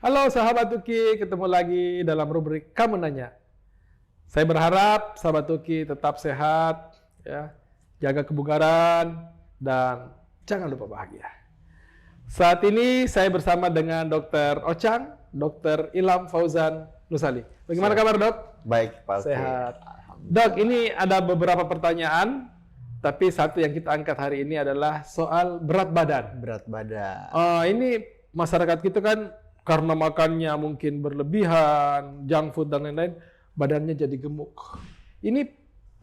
Halo sahabat Tuki, ketemu lagi dalam rubrik Kamu Nanya. Saya berharap sahabat Tuki tetap sehat, ya, jaga kebugaran, dan jangan lupa bahagia. Saat ini saya bersama dengan Dr. Ocang, Dr. Ilham Fauzan Nusali. Bagaimana kabar, Dok? Baik, Pak. Sehat. Dok, ini ada beberapa pertanyaan, tapi satu yang kita angkat hari ini adalah soal berat badan. Berat badan. Ini masyarakat kita kan karena makannya mungkin berlebihan, junk food dan lain-lain, badannya jadi gemuk. Ini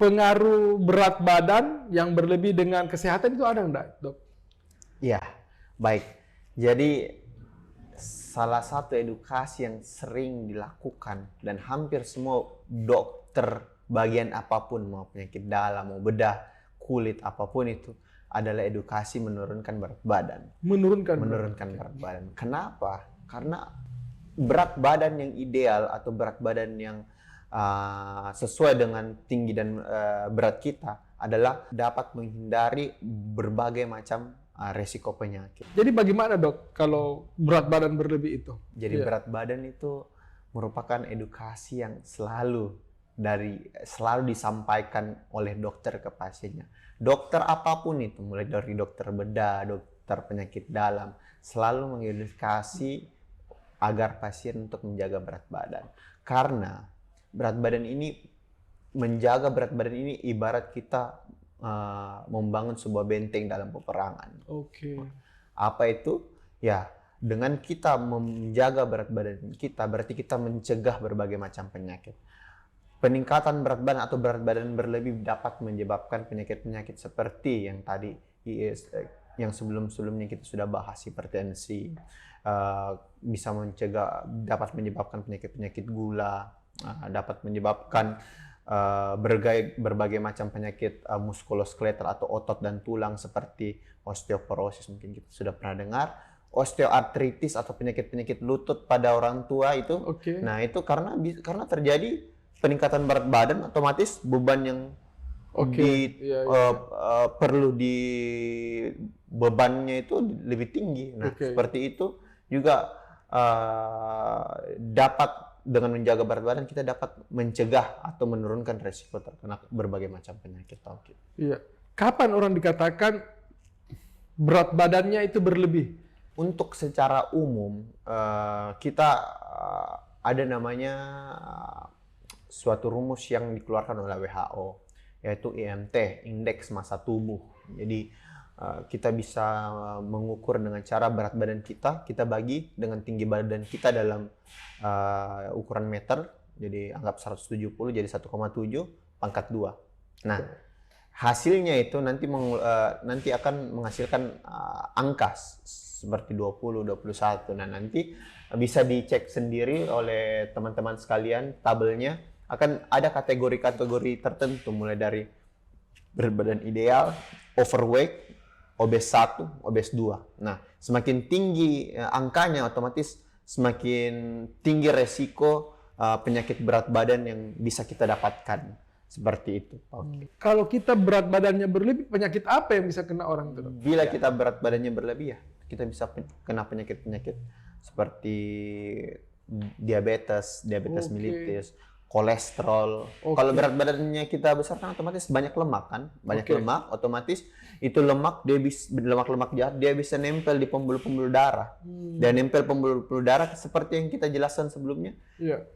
pengaruh berat badan yang berlebih dengan kesehatan itu ada enggak, Dok? Iya, baik. Jadi salah satu edukasi yang sering dilakukan dan hampir semua dokter bagian apapun, mau penyakit dalam, mau bedah, kulit, apapun itu, adalah edukasi menurunkan berat badan. Menurunkan berat badan. Kenapa? Karena berat badan yang ideal atau berat badan yang sesuai dengan tinggi dan berat kita adalah dapat menghindari berbagai macam resiko penyakit. Jadi bagaimana, Dok, kalau berat badan berlebih itu? Jadi berat badan itu merupakan edukasi yang selalu disampaikan oleh dokter ke pasiennya. Dokter apapun itu, mulai dari dokter bedah, dokter penyakit dalam, selalu mengedukasi agar pasien untuk menjaga berat badan. Karena menjaga berat badan ini ibarat kita membangun sebuah benteng dalam peperangan. Oke. Apa itu? Ya, dengan kita menjaga berat badan kita, berarti kita mencegah berbagai macam penyakit. Peningkatan berat badan atau berat badan berlebih dapat menyebabkan penyakit-penyakit seperti yang tadi yang sebelum-sebelumnya kita sudah bahas, hipertensi, dapat menyebabkan penyakit-penyakit gula, dapat menyebabkan berbagai macam penyakit muskuloskeletal atau otot dan tulang seperti osteoporosis, mungkin kita sudah pernah dengar, osteoartritis atau penyakit-penyakit lutut pada orang tua itu. Okay. Nah, itu karena terjadi peningkatan berat badan, otomatis beban yang perlu di bebannya itu lebih tinggi. Nah, seperti itu juga dapat dengan menjaga berat badan kita dapat mencegah atau menurunkan resiko terkena berbagai macam penyakit. Iya. Kapan orang dikatakan berat badannya itu berlebih? Untuk secara umum kita ada namanya suatu rumus yang dikeluarkan oleh WHO, yaitu IMT, Indeks Massa Tubuh. Jadi kita bisa mengukur dengan cara berat badan kita bagi dengan tinggi badan kita dalam ukuran meter. Jadi anggap 170 jadi 1,7 pangkat 2. Nah, hasilnya itu nanti akan menghasilkan angka seperti 20, 21. Nah, nanti bisa dicek sendiri oleh teman-teman sekalian tabelnya. Akan ada kategori-kategori tertentu mulai dari berat badan ideal, overweight, obes 1, obes 2. Nah, semakin tinggi angkanya otomatis semakin tinggi resiko penyakit berat badan yang bisa kita dapatkan. Seperti itu. Kalau kita berat badannya berlebih, penyakit apa yang bisa kena orang itu? Bila kita berat badannya berlebih, ya kita bisa kena penyakit-penyakit seperti diabetes mellitus, kolesterol. Kalau berat badannya kita besar kan otomatis banyak lemak kan, lemak, otomatis itu lemak-lemak jahat dia bisa nempel di pembuluh-pembuluh darah. Dan nempel pembuluh-pembuluh darah seperti yang kita jelaskan sebelumnya.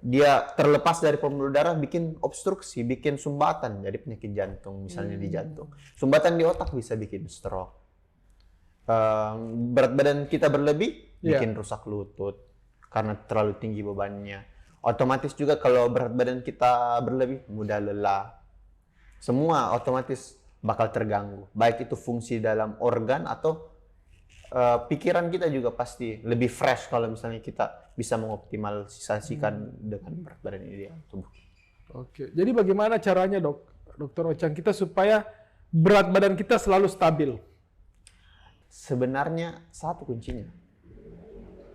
Dia terlepas dari pembuluh darah bikin obstruksi, bikin sumbatan, jadi penyakit jantung misalnya di jantung. Sumbatan di otak bisa bikin stroke. Berat badan kita berlebih bikin rusak lutut karena terlalu tinggi bebannya. Otomatis juga kalau berat badan kita berlebih, mudah lelah. Semua otomatis bakal terganggu. Baik itu fungsi dalam organ atau pikiran kita juga pasti lebih fresh kalau misalnya kita bisa mengoptimalisasikan dengan berat badan ideal tubuh. Oke. Jadi bagaimana caranya, Dokter Ocang, kita supaya berat badan kita selalu stabil? Sebenarnya satu kuncinya.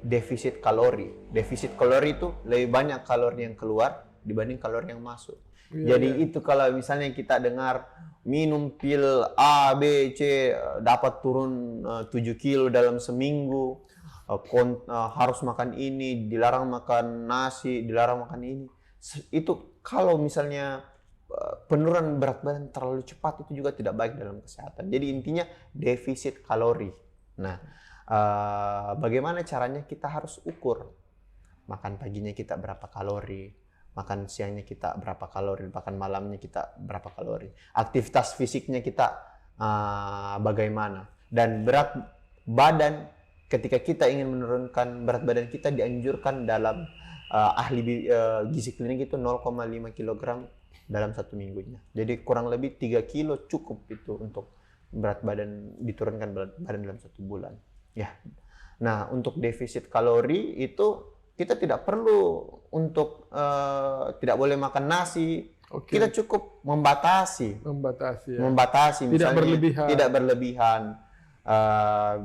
Defisit kalori. Defisit kalori itu lebih banyak kalori yang keluar dibanding kalori yang masuk. Jadi itu kalau misalnya kita dengar minum pil A, B, C dapat turun 7 kilo dalam seminggu, harus makan ini, dilarang makan nasi, dilarang makan ini. Itu kalau misalnya penurunan berat badan terlalu cepat itu juga tidak baik dalam kesehatan. Jadi intinya defisit kalori. Nah, bagaimana caranya? Kita harus ukur. Makan paginya kita berapa kalori, makan siangnya kita berapa kalori, makan malamnya kita berapa kalori. Aktivitas fisiknya kita bagaimana. Dan berat badan, ketika kita ingin menurunkan berat badan kita, dianjurkan dalam ahli gizi klinik itu 0,5 kg dalam 1 minggunya. Jadi kurang lebih 3 kilo cukup itu untuk berat badan, diturunkan berat badan dalam 1 bulan. Ya. Nah, untuk defisit kalori itu kita tidak perlu untuk tidak boleh makan nasi. Kita cukup membatasi. Membatasi, misalnya tidak berlebihan.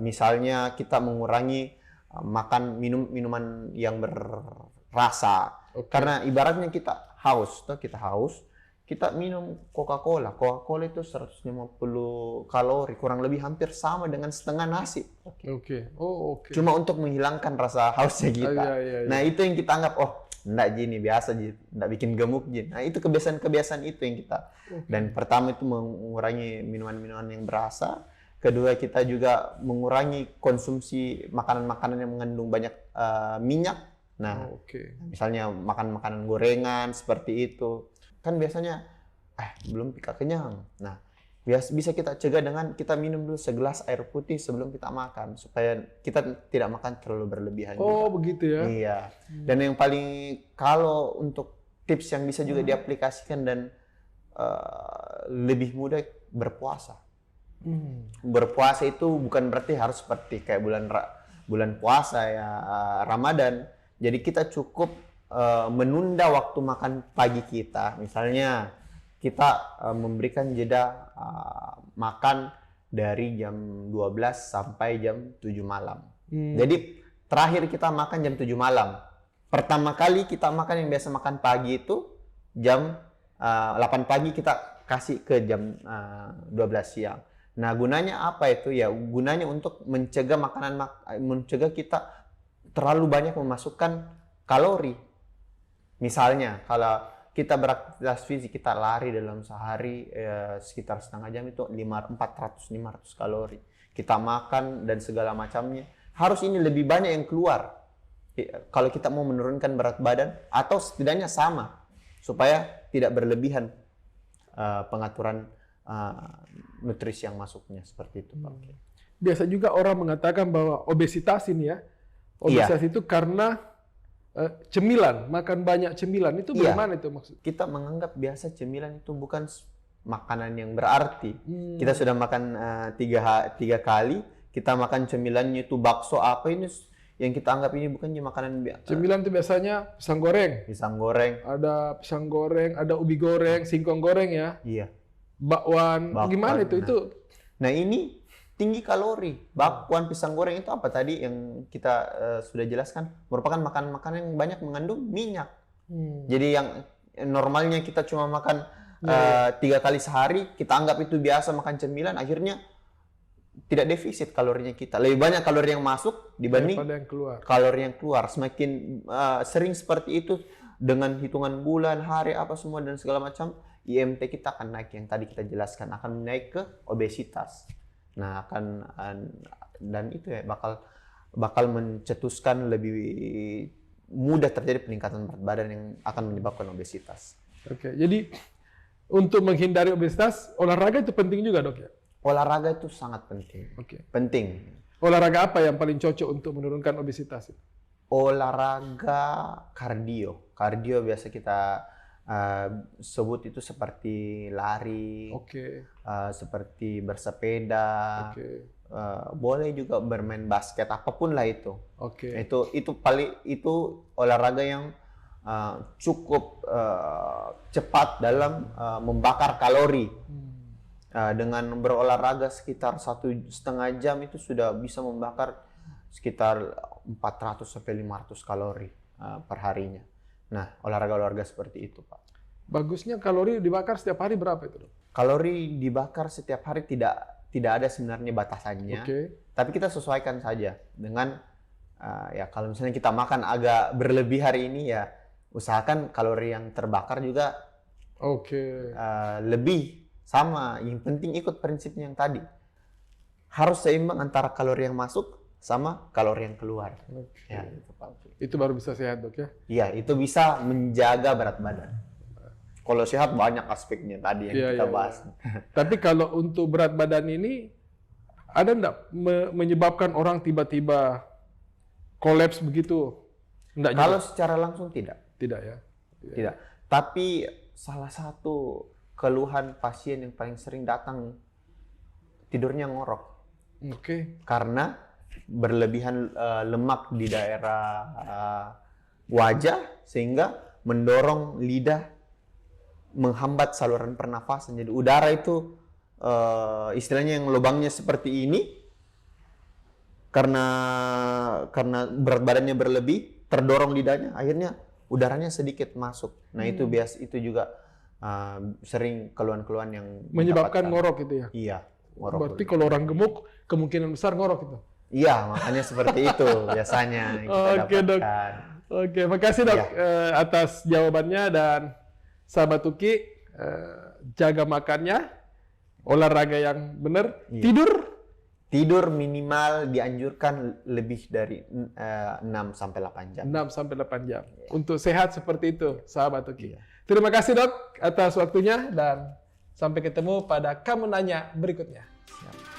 Misalnya kita mengurangi makan minuman yang berrasa. Karena ibaratnya kita haus, kita minum Coca-Cola. Coca-Cola itu 150 kalori, kurang lebih hampir sama dengan setengah nasi. Cuma untuk menghilangkan rasa hausnya kita. Nah, itu yang kita anggap, enggak gini, biasa, enggak bikin gemuk gini. Nah, itu kebiasaan-kebiasaan itu yang kita. Dan pertama itu mengurangi minuman-minuman yang berasa. Kedua, kita juga mengurangi konsumsi makanan-makanan yang mengandung banyak minyak. Nah, misalnya makan makanan gorengan seperti itu. Kan biasanya belum pika kenyang. Nah, bisa kita cegah dengan kita minum dulu segelas air putih sebelum kita makan supaya kita tidak makan terlalu berlebihan. Begitu ya. Iya. Dan yang paling, kalau untuk tips yang bisa juga diaplikasikan dan lebih mudah, berpuasa. Berpuasa itu bukan berarti harus seperti kayak bulan puasa ya, Ramadan. Jadi kita cukup menunda waktu makan pagi kita. Misalnya kita memberikan jeda makan dari jam 12 sampai jam 7 malam. Jadi terakhir kita makan jam 7 malam. Pertama kali kita makan yang biasa makan pagi itu jam 8 pagi, kita kasih ke jam 12 siang. Nah, gunanya apa itu? Ya, gunanya untuk mencegah mencegah kita terlalu banyak memasukkan kalori. Misalnya, kalau kita beraktivitas fisik, kita lari dalam sehari sekitar setengah jam, itu 400-500 kalori. Kita makan dan segala macamnya, harus ini lebih banyak yang keluar. Kalau kita mau menurunkan berat badan, atau setidaknya sama, supaya tidak berlebihan pengaturan nutrisi yang masuknya, seperti itu, Pak. Biasa juga orang mengatakan bahwa obesitas ini ya, obesitas itu karena cemilan, makan banyak cemilan. Itu bagaimana itu maksud? Kita menganggap biasa cemilan itu bukan makanan yang berarti. Kita sudah makan 3 kali, kita makan cemilannya itu bakso apa ini, yang kita anggap ini bukannya makanan cemilan itu biasanya pisang goreng. Ada pisang goreng, ada ubi goreng, singkong goreng ya. Iya. Bakwan. Gimana itu? Nah, ini tinggi kalori. Bakwan, pisang goreng itu apa tadi yang kita sudah jelaskan, merupakan makanan-makanan yang banyak mengandung minyak. Jadi yang normalnya kita cuma makan 3 kali sehari, kita anggap itu biasa makan cemilan, akhirnya tidak defisit kalorinya kita. Lebih banyak kalori yang masuk dibanding kalori yang keluar. Semakin sering seperti itu, dengan hitungan bulan, hari, apa semua dan segala macam, IMT kita akan naik, yang tadi kita jelaskan, akan naik ke obesitas. Nah, dan itu ya bakal mencetuskan lebih mudah terjadi peningkatan berat badan yang akan menyebabkan obesitas. Jadi untuk menghindari obesitas, olahraga itu penting juga, Dok ya? Olahraga itu sangat penting. Penting. Olahraga apa yang paling cocok untuk menurunkan obesitas? Olahraga kardio. Kardio biasa kita sebut itu seperti lari, seperti bersepeda, boleh juga bermain basket, apapun lah itu. Itu olahraga yang cukup cepat dalam membakar kalori. Dengan berolahraga sekitar 1,5 jam itu sudah bisa membakar sekitar 400-500 kalori per harinya. Nah, olahraga-olahraga seperti itu, Pak. Bagusnya kalori dibakar setiap hari berapa itu, Dok? Kalori dibakar setiap hari tidak ada sebenarnya batasannya. Tapi kita sesuaikan saja dengan Ya kalau misalnya kita makan agak berlebih hari ini ya usahakan kalori yang terbakar juga Oke. lebih sama. Yang penting ikut prinsipnya yang tadi. Harus seimbang antara kalori yang masuk sama kalori yang keluar. Oke. Ya, itu Pak Uki. Itu baru bisa sehat, Dok ya. Iya, itu bisa menjaga berat badan. Kalau sehat banyak aspeknya tadi yang Iya, kita iya, bahas. Tapi kalau untuk berat badan ini ada enggak menyebabkan orang tiba-tiba kolaps begitu? Enggak Kalau juga? secara langsung tidak. Tidak ya. Tidak. Tapi salah satu keluhan pasien yang paling sering datang tidurnya ngorok Oke. karena berlebihan lemak di daerah wajah sehingga mendorong lidah menghambat saluran pernafasan. Jadi udara itu istilahnya yang lubangnya seperti ini karena berat badannya berlebih, terdorong lidahnya, akhirnya udaranya sedikit masuk. Nah, itu itu juga sering keluhan-keluhan yang Menyebabkan mendapatkan- ngorok itu ya. Iya, ngorok. Berarti kalau orang gemuk kemungkinan besar ngorok itu. Iya, makanya seperti itu biasanya yang kita Oke, Dok. dapatkan. Oke, makasih Dok atas jawabannya dan sahabat Uki jaga makannya, olahraga yang benar, Iya. Tidur minimal dianjurkan lebih dari 6 sampai 8 jam. 6 sampai 8 jam. Untuk sehat seperti itu, sahabat Uki. Iya. Terima kasih Dok atas waktunya dan sampai ketemu pada Kamu Nanya berikutnya. Siap.